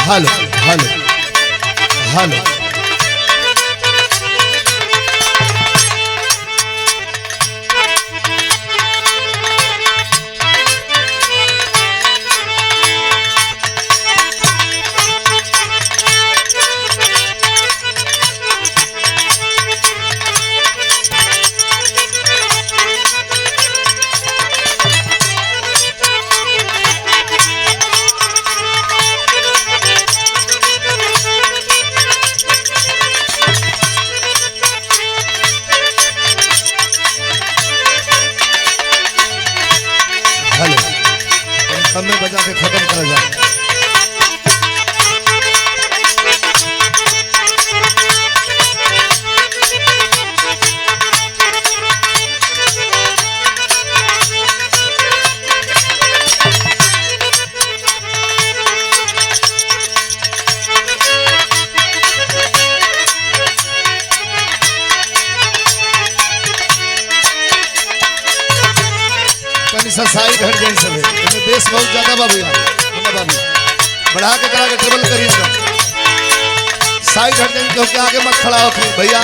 Hello hello hello. में बजा के खत्म कर जाए। साइड हट जाए सब बेस बहुत ज्यादा बाबू यार बाबू बढ़ा के करा के ट्रिबल करिए साइड हट जाए क्योंकि आगे मत खड़ा हो भैया।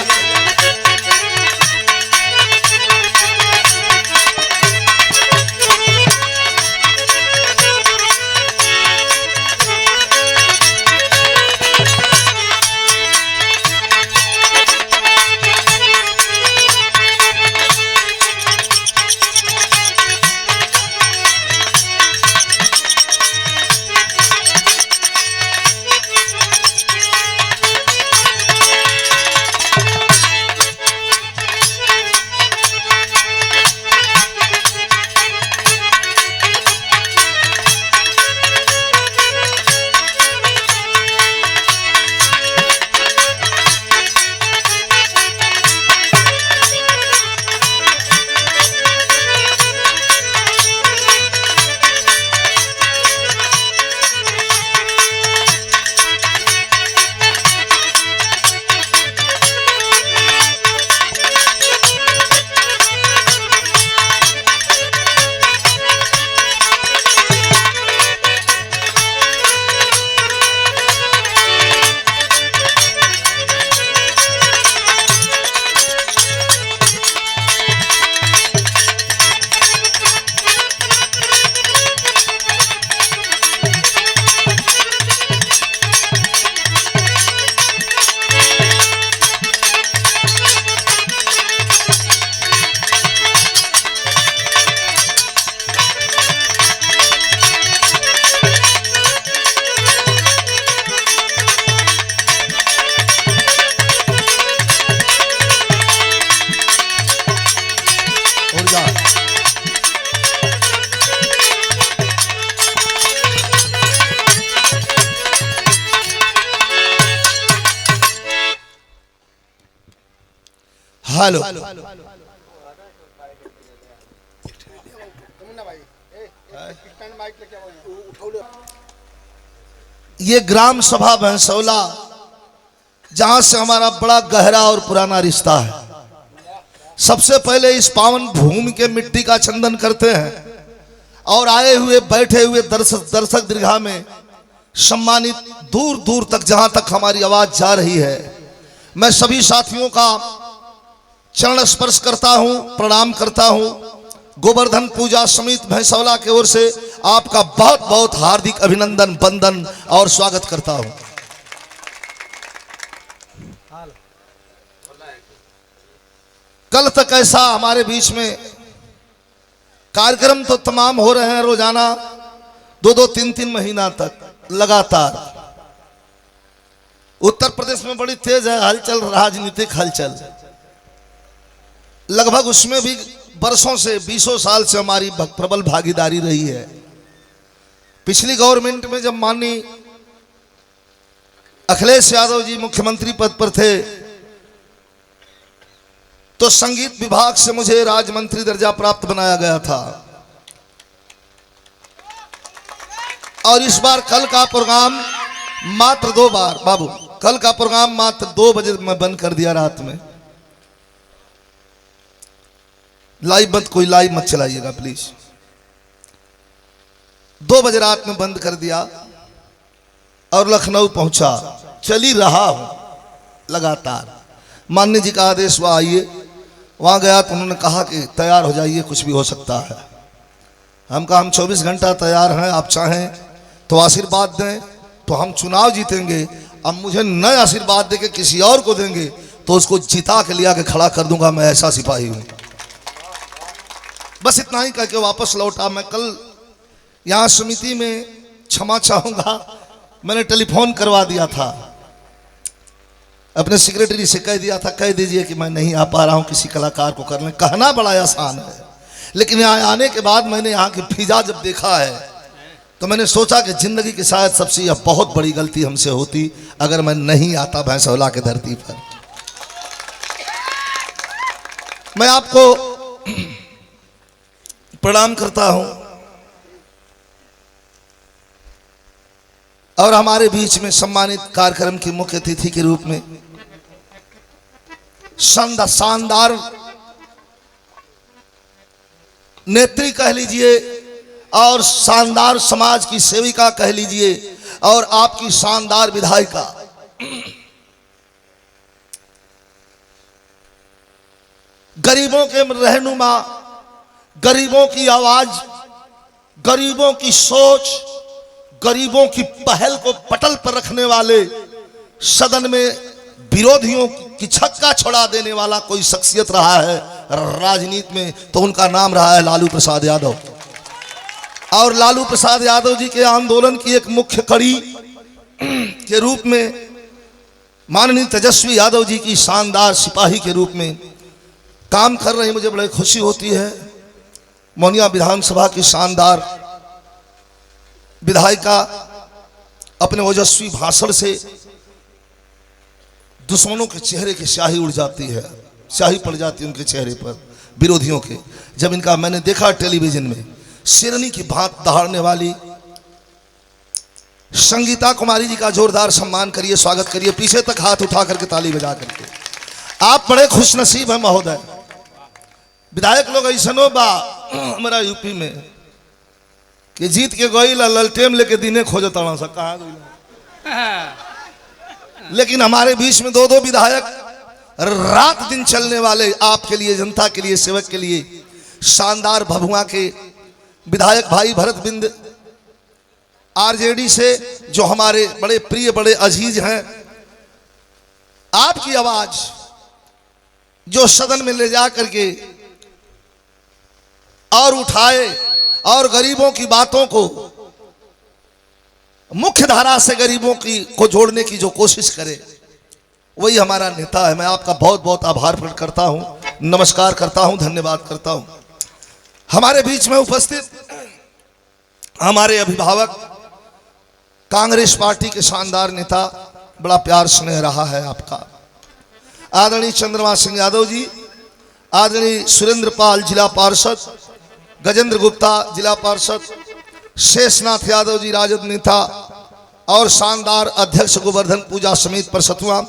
हेलो ये ग्राम सभा भैंसौला जहां से हमारा बड़ा गहरा और पुराना रिश्ता है। सबसे पहले इस पावन भूमि के मिट्टी का चंदन करते हैं और आए हुए बैठे हुए दर्शक दीर्घा में सम्मानित दूर दूर तक जहां तक हमारी आवाज जा रही है, मैं सभी साथियों का चरण स्पर्श करता हूं, प्रणाम करता हूं। गोवर्धन पूजा समिति भैंसौला की ओर से आपका बहुत बहुत हार्दिक अभिनंदन, वंदन और स्वागत करता हूं। कल तक ऐसा हमारे बीच में कार्यक्रम तो तमाम हो रहे हैं रोजाना 2-2, 3-3 महीना तक लगातार। उत्तर प्रदेश में बड़ी तेज है हलचल, राजनीतिक हलचल। लगभग उसमें भी वर्षों से 20 साल से हमारी प्रबल भागीदारी रही है। पिछली गवर्नमेंट में जब माननीय अखिलेश यादव जी मुख्यमंत्री पद पर थे तो संगीत विभाग से मुझे राज्य मंत्री दर्जा प्राप्त बनाया गया था। और इस बार कल का प्रोग्राम मात्र 2 बार, बाबू कल का प्रोग्राम मात्र 2 बजे मैं बंद कर दिया रात में। लाइव मत, कोई लाइव मत चलाइएगा प्लीज। 2 बजे रात में बंद कर दिया और लखनऊ पहुंचा, चल ही रहा हूं लगातार। माननीय जी का आदेश हुआ आइए, वहां गया तो उन्होंने कहा कि तैयार हो जाइए, कुछ भी हो सकता है। हम कहा हम 24 घंटा तैयार हैं, आप चाहें तो आशीर्वाद दें तो हम चुनाव जीतेंगे, अब मुझे नए आशीर्वाद दे के किसी और को देंगे तो उसको जिता के लिया के खड़ा कर दूंगा, मैं ऐसा सिपाही हूं। बस इतना ही कह के वापस लौटा। मैं कल यहां समिति में क्षमा चाहूंगा, मैंने टेलीफोन करवा दिया था, अपने सेक्रेटरी से कह दिया था कह दीजिए कि मैं नहीं आ पा रहा हूं, किसी कलाकार को करने। कहना बड़ा आसान है, लेकिन यहाँ आने के बाद मैंने यहाँ की फिजा जब देखा है तो मैंने सोचा कि जिंदगी की शायद सबसे यह बहुत बड़ी गलती हमसे होती अगर मैं नहीं आता भैंसौला की धरती पर। मैं आपको प्रणाम करता हूं और हमारे बीच में सम्मानित कार्यक्रम की मुख्य अतिथि के रूप में शानदार नेत्री कह लीजिए और शानदार समाज की सेविका कह लीजिए और आपकी शानदार विधायिका गरीबों के रहनुमा, गरीबों की आवाज, गरीबों की सोच, गरीबों की पहल को पटल पर रखने वाले, सदन में विरोधियों की छक्का छोड़ा देने वाला कोई शख्सियत रहा है राजनीति में तो उनका नाम रहा है लालू प्रसाद यादव। और लालू प्रसाद यादव जी के आंदोलन की एक मुख्य कड़ी के रूप में माननीय तेजस्वी यादव जी की शानदार सिपाही के रूप में काम कर रही मुझे बड़ी खुशी होती है। मोहनिया विधानसभा की शानदार विधायिका अपने ओजस्वी भाषण से दुश्मनों के चेहरे की स्याही उड़ जाती है, स्याही पड़ जाती है उनके चेहरे पर विरोधियों के। जब इनका मैंने देखा टेलीविजन में, शेरनी की भांत दहाड़ने वाली संगीता कुमारी जी का जोरदार सम्मान करिए, स्वागत करिए, पीछे तक हाथ उठा करके ताली बजा करके। आप बड़े खुशनसीब हैं महोदय। विधायक लोग ऐसनो बा हमारा यूपी में कि जीत के गई ललटेम लेके दिने खोजता सा कहाँ गई, लेकिन हमारे बीच में दो विधायक रात दिन चलने वाले आपके लिए, जनता के लिए, सेवक के लिए शानदार भभुआ के विधायक भाई भरत बिंद आरजेडी से जो हमारे बड़े प्रिय बड़े अजीज हैं। आपकी आवाज जो सदन में ले जा करके और उठाए और गरीबों की बातों को मुख्य धारा से गरीबों की को जोड़ने की जो कोशिश करे, वही हमारा नेता है। मैं आपका बहुत बहुत आभार प्रकट करता हूं, नमस्कार करता हूं, धन्यवाद करता हूं। हमारे बीच में उपस्थित हमारे अभिभावक कांग्रेस पार्टी के शानदार नेता, बड़ा प्यार स्नेह रहा है आपका, आदरणीय चंद्रमा सिंह यादव जी, आदरणीय सुरेंद्र पाल जिला पार्षद, गजेंद्र गुप्ता जिला पार्षद, शेषनाथ यादव जी राजद नेता और शानदार अध्यक्ष गोवर्धन पूजा समिति परसतुआ,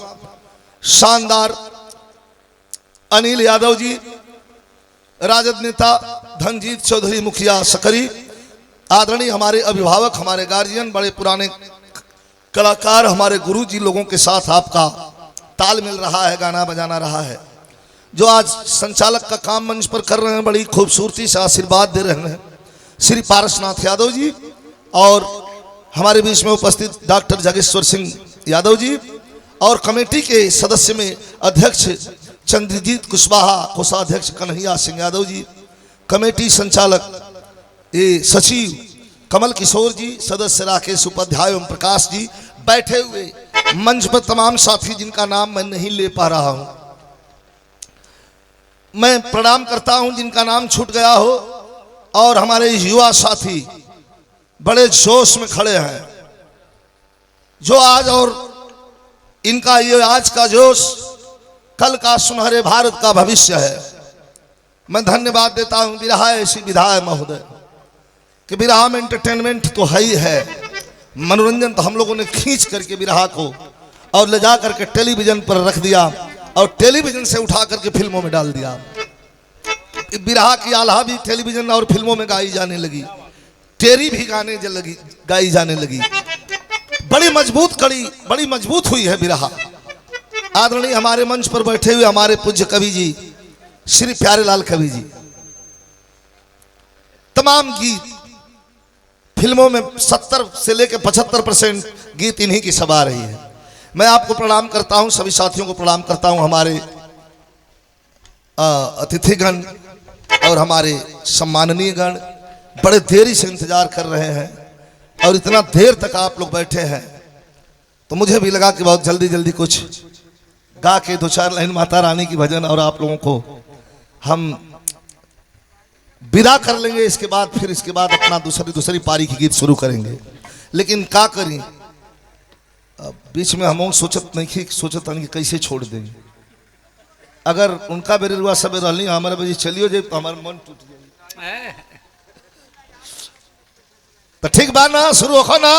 शानदार अनिल यादव जी राजद नेता, धनजीत चौधरी मुखिया सकरी, आदरणीय हमारे अभिभावक, हमारे गार्जियन, बड़े पुराने कलाकार, हमारे गुरु जी लोगों के साथ आपका तालमेल रहा है, गाना बजाना रहा है। जो आज संचालक का काम मंच पर कर रहे हैं, बड़ी खूबसूरती से आशीर्वाद दे रहे हैं श्री पारसनाथ यादव जी, और हमारे बीच में उपस्थित डॉक्टर जगेश्वर सिंह यादव जी, और कमेटी के सदस्य में अध्यक्ष चंद्रजीत कुशवाहा, कोषाध्यक्ष कन्हैया सिंह यादव जी, कमेटी संचालक सचिव कमल किशोर जी, सदस्य राकेश उपाध्याय एवं प्रकाश जी, बैठे हुए मंच पर तमाम साथी जिनका नाम मैं नहीं ले पा रहा हूं, मैं प्रणाम करता हूं जिनका नाम छूट गया हो, और हमारे युवा साथी बड़े जोश में खड़े हैं, जो आज और इनका ये आज का जोश कल का सुनहरे भारत का भविष्य है। मैं धन्यवाद देता हूं। बिरहा ऐसी विधा है महोदय कि बिरहा में एंटरटेनमेंट तो है ही है, मनोरंजन तो हम लोगों ने खींच करके बिरहा को और ले जा करके टेलीविजन पर रख दिया और टेलीविजन से उठा करके फिल्मों में डाल दिया। बिरहा की आल्हा भी टेलीविजन और फिल्मों में गाई जाने लगी, टेरी भी गाई जाने लगी। बड़ी मजबूत कड़ी, बड़ी मजबूत हुई है बिरहा। आदरणीय हमारे मंच पर बैठे हुए हमारे पूज्य कवि जी श्री प्यारेलाल कवि जी, तमाम गीत फिल्मों में 70 से लेकर 75% गीत इन्हीं की सभा रही है। मैं आपको प्रणाम करता हूं, सभी साथियों को प्रणाम करता हूं, हमारे अतिथिगण और हमारे सम्माननीय गण बड़े देरी से इंतजार कर रहे हैं और इतना देर तक आप लोग बैठे हैं, तो मुझे भी लगा कि बहुत जल्दी जल्दी कुछ गा के 2-4 लाइन माता रानी की भजन और आप लोगों को हम विदा कर लेंगे। इसके बाद अपना दूसरी पारी की गीत शुरू करेंगे। लेकिन का करी, बीच में हम सोचत नहीं कि कैसे छोड़ देंगे। अगर उनका बेरे रुआ सब रहनी हमारे बजे चलियो जाए तो हमारा मन टूट जाए। तो ठीक बा ना, शुरू हो ना।